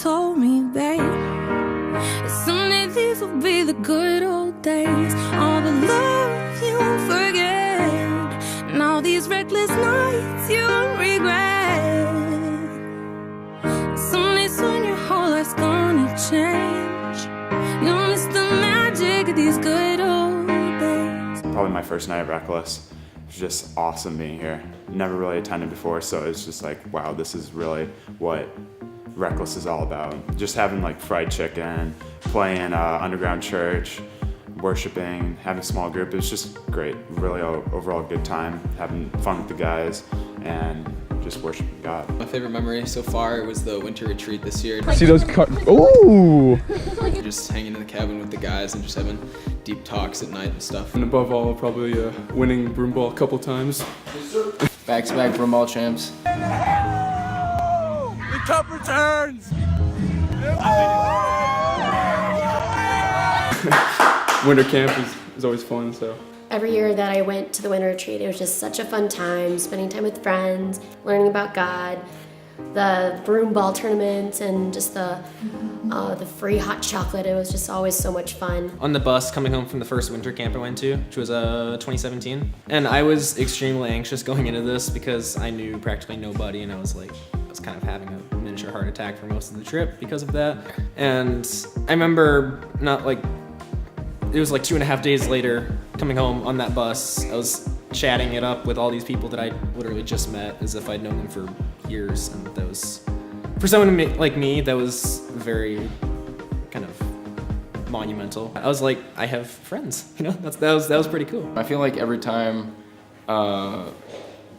told me, babe, someday these will be the good old days. All the love you won't forget, and all these reckless nights you won't regret. Someday soon your whole life's gonna change. You'll miss the magic of these good old days. Probably my first night at Reckless. It was just awesome being here. Never really attended before, so it's just like, wow, this is really what Reckless is all about. Just having like fried chicken, playing underground church, worshiping, having a small group. It was just great. Really overall good time, having fun with the guys, and just worshiping God. My favorite memory so far was the winter retreat this year. See those Ooh! Just hanging in the cabin with the guys and just having deep talks at night and stuff. And above all, probably winning broom ball a couple times. Back-to-back broom ball champs. The cup returns! Winter camp is always fun, so. Every year that I went to the winter retreat, it was just such a fun time, spending time with friends, learning about God, the broom ball tournaments, and just the free hot chocolate. It was just always so much fun. On the bus coming home from the first winter camp I went to, which was 2017, and I was extremely anxious going into this because I knew practically nobody, and I was kind of having a miniature heart attack for most of the trip because of that. And I remember it was like 2.5 days later, coming home on that bus, I was chatting it up with all these people that I literally just met as if I'd known them for years, and that was, for someone like me, that was very kind of monumental. I was like, I have friends, you know, that was pretty cool. I feel like every time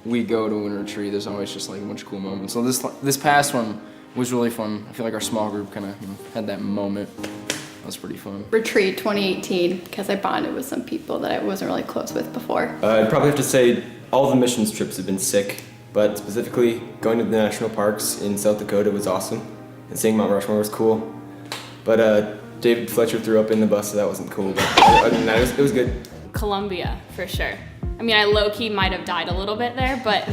we go to winter retreat, there's always just like a bunch of cool moments. So this past one was really fun. I feel like our small group kind of had that moment. That was pretty fun. Retreat 2018, because I bonded with some people that I wasn't really close with before. I'd probably have to say all the missions trips have been sick, but specifically going to the national parks in South Dakota was awesome, and seeing Mount Rushmore was cool. But David Fletcher threw up in the bus, so that wasn't cool, but other than that, it was good. Columbia, for sure. I mean, I low-key might have died a little bit there, but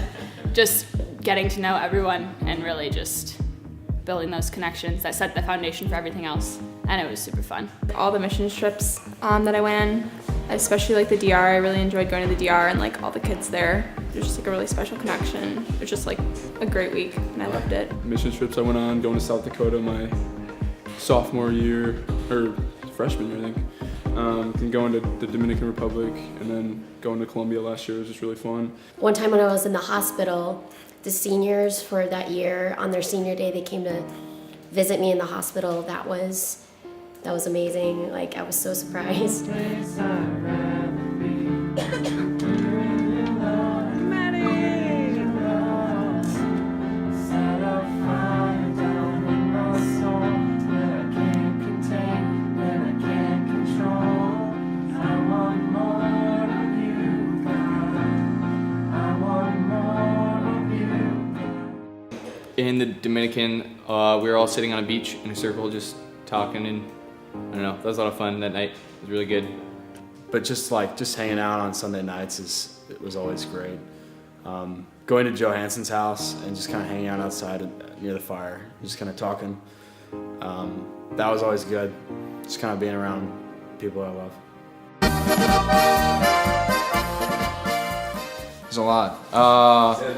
just getting to know everyone and really just building those connections that set the foundation for everything else, and it was super fun. All the missions trips that I went on, especially like the DR, I really enjoyed going to the DR and like all the kids there. There's just like a really special connection. It was just like a great week, and I loved it. Mission trips I went on, going to South Dakota my sophomore year, or freshman year, I think. And going to the Dominican Republic, and then going to Colombia last year was just really fun. One time when I was in the hospital, the seniors for that year, on their senior day, they came to visit me in the hospital. That was amazing. Like, I was so surprised. In the Dominican, we were all sitting on a beach in a circle just talking, and I don't know, that was a lot of fun that night. It was really good. But just hanging out on Sunday nights it was always great. Going to Joe Hansen's house and just kind of hanging out outside near the fire, just kind of talking. That was always good. Just kind of being around people I love. There's a lot.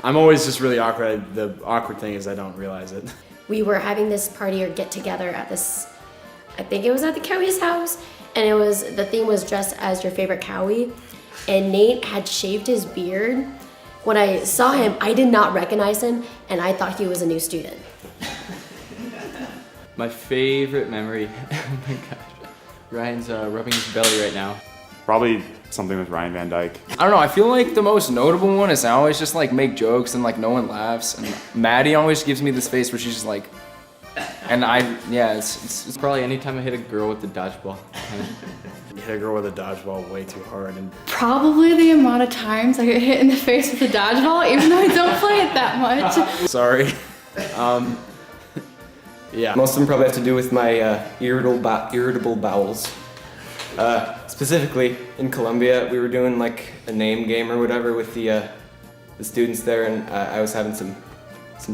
I'm always just really awkward. The awkward thing is I don't realize it. We were having this party or get together at this, I think it was at the Cowie's house, and the theme was dress as your favorite Cowie, and Nate had shaved his beard. When I saw him, I did not recognize him, and I thought he was a new student. My favorite memory, oh my gosh, Ryan's rubbing his belly right now. Probably something with Ryan Van Dyke. I don't know, I feel like the most notable one is I always just like make jokes and like no one laughs, and Maddie always gives me this face where she's just like, and it's probably anytime I hit a girl with the dodgeball. You hit a girl with a dodgeball way too hard. And Probably the amount of times I get hit in the face with a dodgeball, even though I don't play it that much. Sorry. Yeah. Most of them probably have to do with my irritable bowels. Specifically, in Colombia, we were doing like a name game or whatever with the students there, and I was having some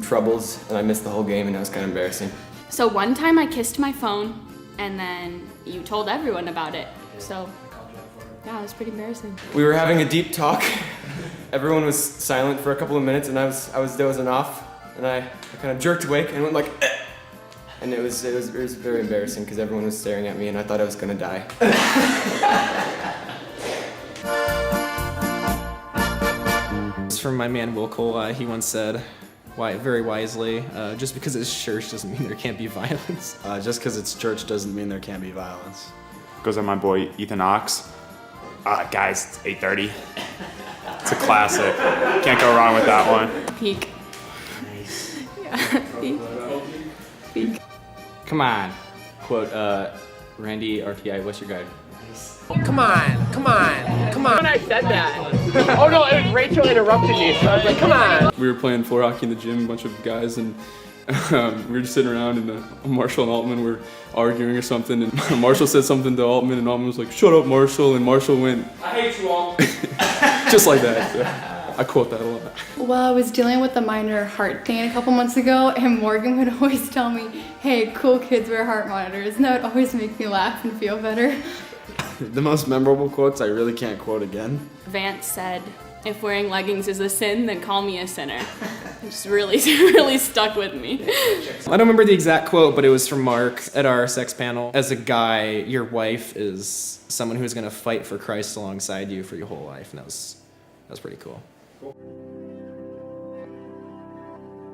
troubles, and I missed the whole game, and that was kind of embarrassing. So one time I kissed my phone, and then you told everyone about it. So yeah, it was pretty embarrassing. We were having a deep talk. Everyone was silent for a couple of minutes, and I was dozing off, and I kind of jerked awake and went like, eh! And it was very embarrassing because everyone was staring at me, and I thought I was gonna die. It's from my man Will Cole. He once said, very wisely, just because it's church doesn't mean there can't be violence. Just because it's church doesn't mean there can't be violence. Goes on my boy Ethan Ox. Guys, it's 8:30. It's a classic. Can't go wrong with that one. Peak. Nice. Yeah, peak. Come on. Quote, Randy RTI, what's your guide? Come on, come on, come on. When I said that. Oh no, it was Rachel interrupted me, so I was like, come on. We were playing floor hockey in the gym, a bunch of guys, and we were just sitting around, and Marshall and Altman were arguing or something, and Marshall said something to Altman, and Altman was like, shut up, Marshall, and Marshall went, I hate you all. just like that. So I quote that a lot. Well, I was dealing with a minor heart thing a couple months ago, and Morgan would always tell me, hey, cool kids wear heart monitors, and that would always make me laugh and feel better. The most memorable quotes I really can't quote again. Vance said, if wearing leggings is a sin, then call me a sinner. It just really stuck with me. I don't remember the exact quote, but it was from Mark at our sex panel. As a guy, your wife is someone who's going to fight for Christ alongside you for your whole life, and that was pretty cool.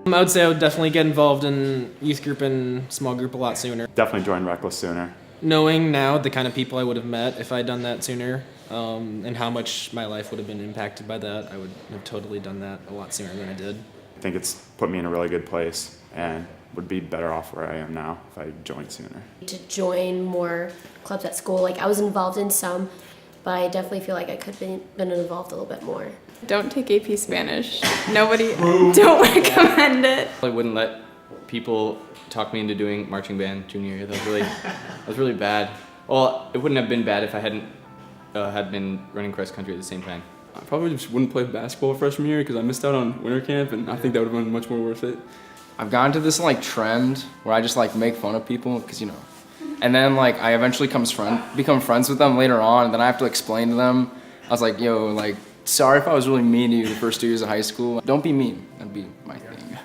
I would say I would definitely get involved in youth group and small group a lot sooner. Definitely join Reckless sooner. Knowing now the kind of people I would have met if I'd done that sooner, and how much my life would have been impacted by that, I would have totally done that a lot sooner than I did. I think it's put me in a really good place and would be better off where I am now if I joined sooner. To join more clubs at school, like I was involved in some, but I definitely feel like I could have been involved a little bit more. Don't take AP Spanish. Nobody, don't recommend it. I wouldn't let people talk me into doing marching band junior year. That was really bad. Well, it wouldn't have been bad if I hadn't had been running cross country at the same time. I probably just wouldn't play basketball freshman year because I missed out on winter camp, and I think that would have been much more worth it. I've gone to this like trend where I just like make fun of people because and then like I eventually become friends with them later on, and then I have to explain to them. I was like, yo, like sorry if I was really mean to you the first 2 years of high school. Don't be mean. That'd be my thing.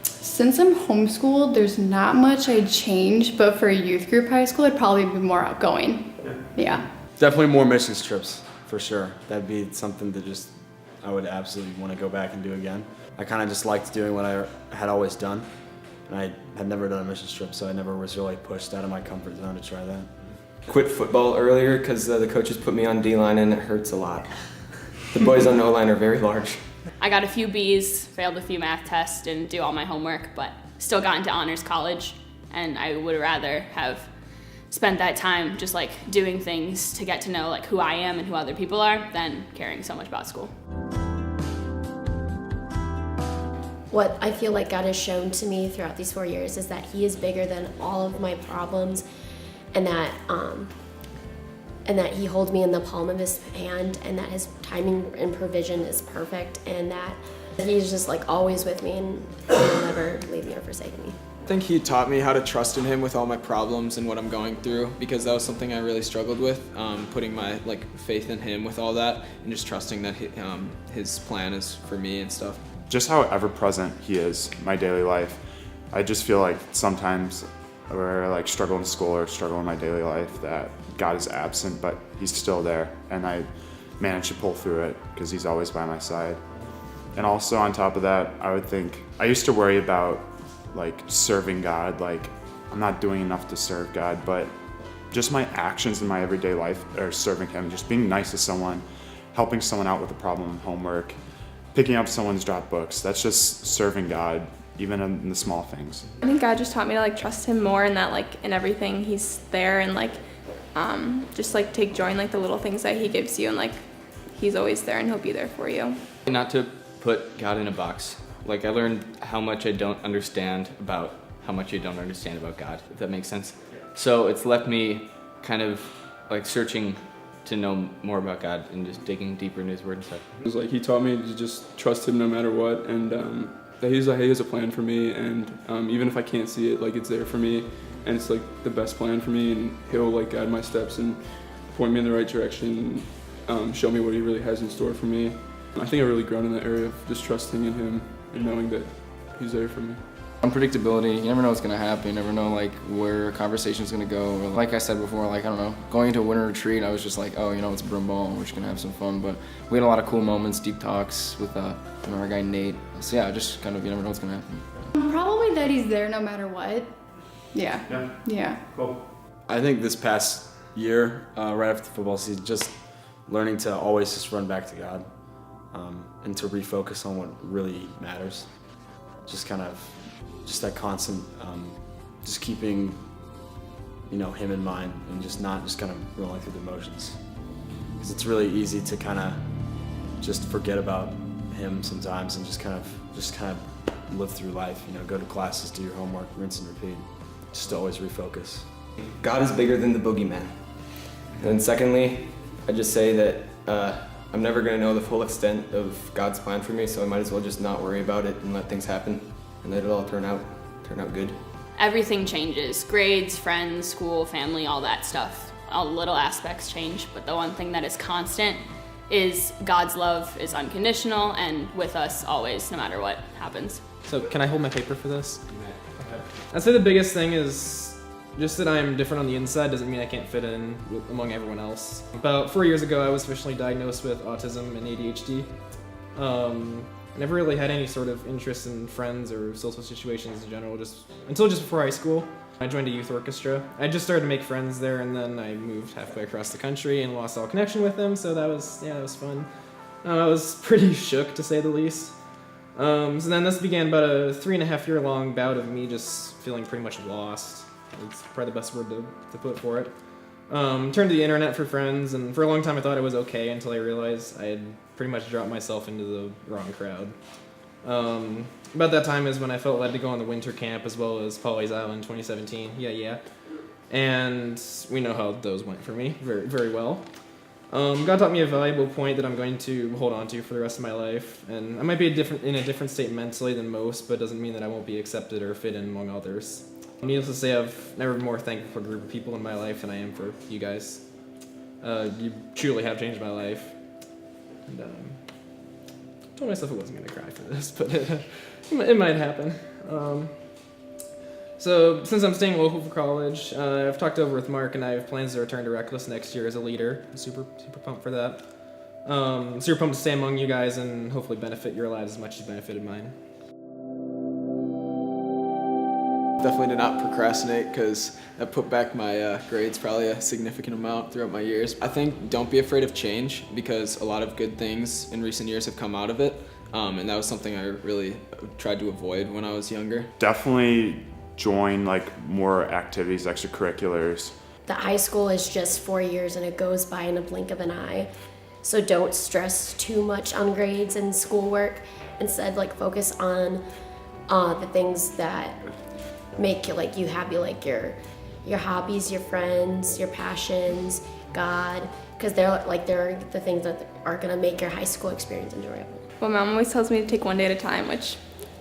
Since I'm homeschooled, there's not much I'd change, but for a youth group high school, I'd probably be more outgoing. Yeah. Definitely more missions trips, for sure. That'd be something that I would absolutely want to go back and do again. I kind of just liked doing what I had always done, and I had never done a missions trip, so I never was really pushed out of my comfort zone to try that. Quit football earlier because the coaches put me on D-line, and it hurts a lot. The boys on O-line are very large. I got a few B's, failed a few math tests, didn't do all my homework, but still got into honors college, and I would rather have spent that time just like doing things to get to know like who I am and who other people are than caring so much about school. What I feel like God has shown to me throughout these 4 years is that He is bigger than all of my problems, and that He holds me in the palm of His hand, and that His timing and provision is perfect, and that He's just like always with me, and He'll never leave me or forsake me. I think He taught me how to trust in Him with all my problems and what I'm going through, because that was something I really struggled with, putting my faith in Him with all that, and just trusting that His plan is for me and stuff. Just how ever present He is in my daily life. I just feel like sometimes where I struggle in school or struggle in my daily life that God is absent, but He's still there, and I manage to pull through it because He's always by my side. And also on top of that, I would think I used to worry about serving God, I'm not doing enough to serve God, but just my actions in my everyday life are serving Him, just being nice to someone, helping someone out with a problem, homework, picking up someone's dropped books. That's just serving God, even in the small things. I think God just taught me to trust Him more, and that in everything He's there, and just take joy in the little things that He gives you, and He's always there and He'll be there for you. Not to put God in a box. I learned how much I don't understand about how much you don't understand about God, if that makes sense. So it's left me kind of searching to know more about God and just digging deeper into His Word and stuff. It was He taught me to just trust Him no matter what, and that he has a plan for me, and even if I can't see it, like it's there for me, and it's like the best plan for me, and he'll like guide my steps and point me in the right direction, show me what he really has in store for me. I think I've really grown in that area of just trusting in him and knowing that he's there for me. Unpredictability, you never know what's gonna happen, you never know like where a conversation's gonna go. Or, like I said before, like I don't know, going into a winter retreat, I was just like, oh, you know, it's brim ball, we're just gonna have some fun. But we had a lot of cool moments, deep talks with our guy Nate. So yeah, just kind of, you never know what's gonna happen. Probably that he's there no matter what. Yeah. Yeah. Cool. I think this past year, right after the football season, just learning to always just run back to God, and to refocus on what really matters. Just kind of, just that constant, just keeping, you know, him in mind and just not just kind of rolling through the motions. Because it's really easy to kind of just forget about him sometimes and just kind of live through life, you know, go to classes, do your homework, rinse and repeat. Just to always refocus. God is bigger than the boogeyman. And then secondly, I just say that I'm never gonna know the full extent of God's plan for me, so I might as well just not worry about it and let things happen, and let it all turn out good. Everything changes. Grades, friends, school, family, all that stuff. All little aspects change, but the one thing that is constant is God's love is unconditional and with us always, no matter what happens. So can I hold my paper for this? Okay. I'd say the biggest thing is just that I'm different on the inside doesn't mean I can't fit in among everyone else. About 4 years ago, I was officially diagnosed with autism and ADHD. I never really had any sort of interest in friends or social situations in general, until just before high school. I joined a youth orchestra. I just started to make friends there, and then I moved halfway across the country and lost all connection with them, so that was fun. I was pretty shook, to say the least. So then this began about a 3.5 year long bout of me just feeling pretty much lost. It's probably the best word to put for it. Turned to the internet for friends, and for a long time I thought I was okay until I realized I had pretty much dropped myself into the wrong crowd. About that time is when I felt led to go on the winter camp as well as Pawleys Island 2017. Yeah. And we know how those went for me very, very well. God taught me a valuable point that I'm going to hold on to for the rest of my life. And I might be in a different state mentally than most, but it doesn't mean that I won't be accepted or fit in among others. Needless to say, I've never been more thankful for a group of people in my life than I am for you guys. You truly have changed my life. And I told myself I wasn't going to cry for this, but it might happen. So since I'm staying local for college, I've talked over with Mark and I have plans to return to Reckless next year as a leader. I'm super pumped for that. Super pumped to stay among you guys and hopefully benefit your lives as much as you benefited mine. Definitely did not procrastinate because I put back my grades probably a significant amount throughout my years. I think don't be afraid of change because a lot of good things in recent years have come out of it. And that was something I really tried to avoid when I was younger. Definitely join like more activities, extracurriculars. The high school is just 4 years and it goes by in a blink of an eye. So don't stress too much on grades and schoolwork. Instead, like focus on the things that make you happy, like your hobbies, your friends, your passions, God, because they're the things that are gonna make your high school experience enjoyable. Well, Mom always tells me to take one day at a time, which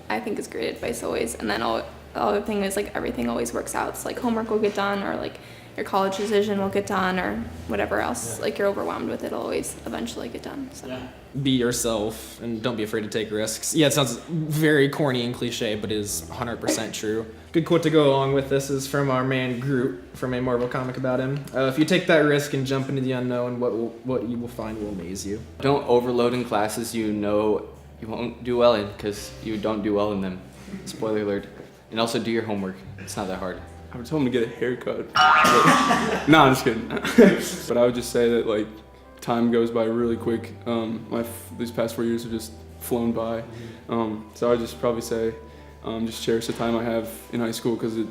I think is great advice always. And then the other thing is like everything always works out. So like homework will get done, or like your college decision will get done, or whatever else like you're overwhelmed with, it'll always eventually get done. So. Yeah. Be yourself and don't be afraid to take risks. Yeah, it sounds very corny and cliche, but it is 100% true. Good quote to go along with this is from our man Groot from a Marvel comic about him. If you take that risk and jump into the unknown, what you will find will amaze you. Don't overload in classes you know you won't do well in because you don't do well in them. Spoiler alert. And also do your homework. It's not that hard. I would tell him to get a haircut. No, I'm just kidding. But I would just say that like time goes by really quick. These past 4 years have just flown by. So I just probably say just cherish the time I have in high school because it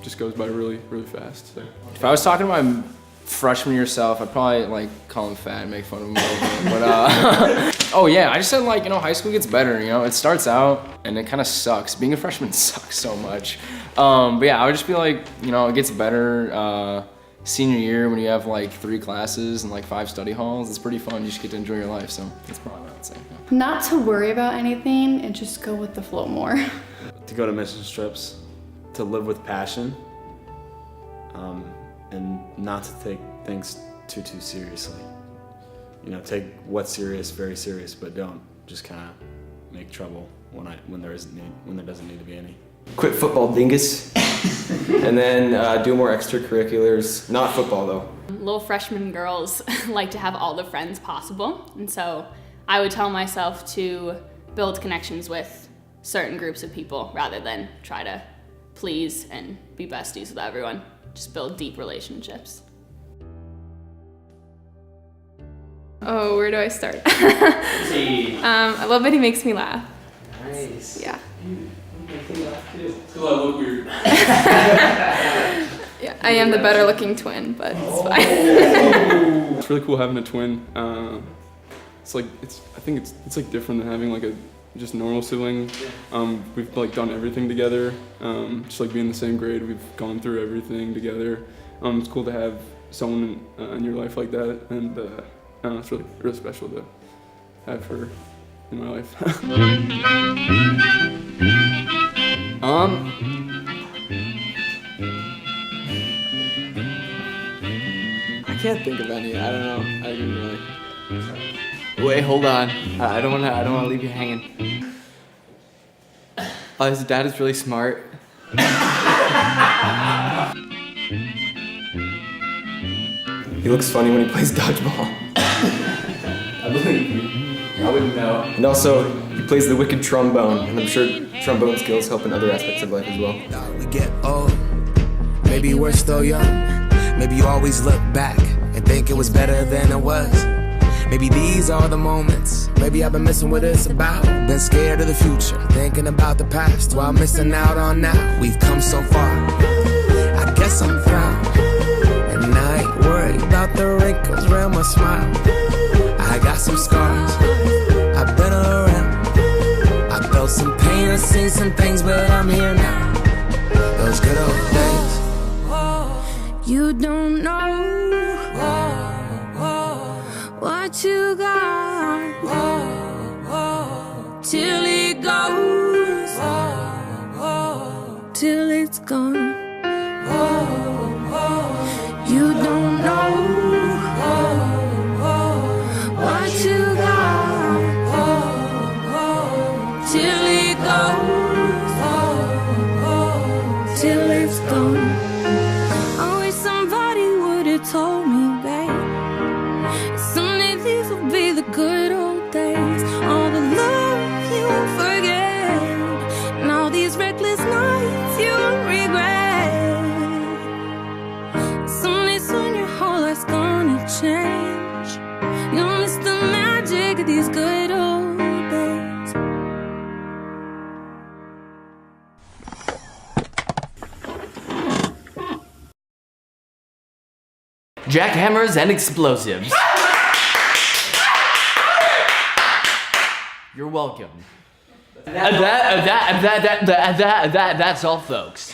just goes by really, really fast. So. If I was talking to my freshman year self, I'd probably like call him fat and make fun of him a little bit. But oh yeah, I just said like, high school gets better, it starts out and it kind of sucks. Being a freshman sucks so much. But yeah, I would just be like, it gets better. senior year when you have like 3 classes and like 5 study halls, it's pretty fun. You just get to enjoy your life, so that's probably what I'd say. Yeah. Not to worry about anything and just go with the flow more. To go to mission trips, to live with passion, and not to take things too seriously. You know, take what's serious very serious, but don't just kind of make trouble when there doesn't need to be any. Quit football, dingus. And then do more extracurriculars. Not football though. Little freshman girls like to have all the friends possible, and so I would tell myself to build connections with certain groups of people rather than try to please and be besties with everyone. Just build deep relationships. Oh, where do I start? I love that he makes me laugh. Nice. Yeah. I look weird. Yeah, I am the better looking twin, but it's fine. It's really cool having a twin. I think it's like different than having like a just normal sibling. We've like done everything together. Just like being in the same grade, we've gone through everything together. It's cool to have someone in your life like that, and it's really special to have her in my life. I can't think of any. I don't know. I didn't really. Wait, hold on. I don't wanna leave you hanging. His dad is really smart. He looks funny when he plays dodgeball. I believe you. I wouldn't know. And also, he plays the wicked trombone, and I'm sure trombone skills help in other aspects of life as well. We get old, maybe we're still young. Maybe you always look back and think it was better than it was. Maybe these are the moments. Maybe I've been missing what it's about. Been scared of the future, thinking about the past while missing out on now. We've come so far, I guess I'm proud. And I ain't worried about the wrinkles around my smile. I got some scars, I've been around. I felt some pain, I've seen some things, but I'm here now. Those good old days. You don't know what you got till it goes, till it's gone. You don't know what you got till it goes, till it's gone. I wish somebody would've told me, babe, someday these will be the good old days. All the love you won't forget, and all these reckless nights you won't regret. Someday soon your whole life's gonna change. You'll miss the magic of these good old days. Jackhammers and explosives. You're welcome. That's all, folks.